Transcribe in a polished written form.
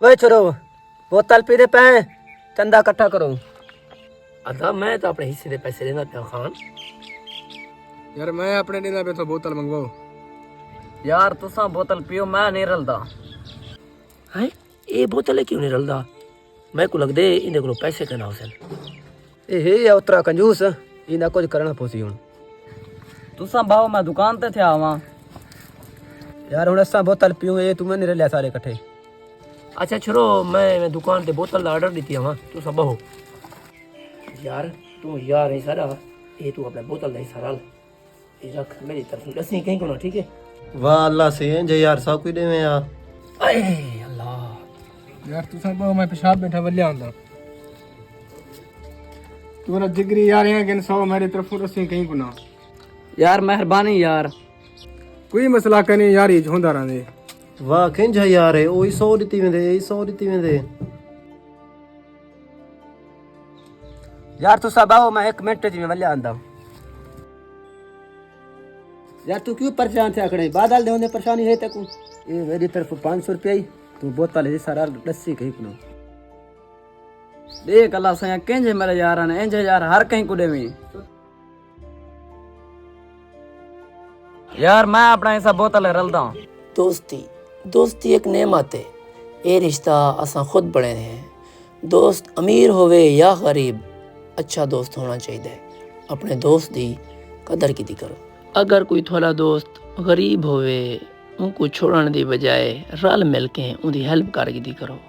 वे छोरो बोतल पी दे पे चंदा इकट्ठा करो। अदा मैं तो अपने हिस्से दे पैसे देना पिया खान। यार मैं अपने देना पे तो बोतल मंगवाओ। यार तुसा बोतल पियो मैं नहीं रलदा। है ये बोतल क्यों नहीं रलदा? मैं को लगदे इंदे को पैसे कना हुसन। ए हे या उतरा कंजूस इना कुछ करना पोसी हुन। तुसा भाव मैं दुकान ते थे आवा। यार हुन असा बोतल पियूं ए तू नहीं रलिया सारे इकट्ठे। अच्छा छोरो मैं दुकान ते बोतल दा ऑर्डर दिती हवा तू सब बहो। यार तू यार है सारा ये तू अपने बोतल दा हिस्सा रल ये रख मेरी तरफ दसी कहीं को ना ठीक है। वाह अल्लाह से जे यार सा कोई देवे आ। अरे अल्लाह यार तू सब मैं पेशाब बैठा वलिया हुंदा। तोरा जिगरी यार है कि 100 मेरी तरफ रसी कहीं को ना। यार मेहरबानी यार। कोई मसला कने यार ये होंदा रहंदे। वाह किंज यार है ओही 100 दिती वेंदे ए 100 दिती वेंदे। यार तू सब आओ मैं 1 मिनट में वलिया आंदा। यार तू क्यों परेशान थे आकड़े बादल दे परेशानी है तकू ए मेरी तरफ 500 रुपया ही तू बोतल है सारा दसी कहीं को। देख अल्लाह सया केंजे मेरे यार ने इंजे यार हर कहीं को देवी। यार मैं अपना ऐसा बोतल रलदा। दोस्ती एक नेमत है। ये रिश्ता असा खुद बने हैं। दोस्त अमीर होवे या गरीब अच्छा दोस्त होना चाहिए। अपने दोस्त दी कदर की करो। अगर कोई थोड़ा दोस्त गरीब होवे उनको छोड़ने की बजाय रल मिल के उनकी हेल्प कर करो।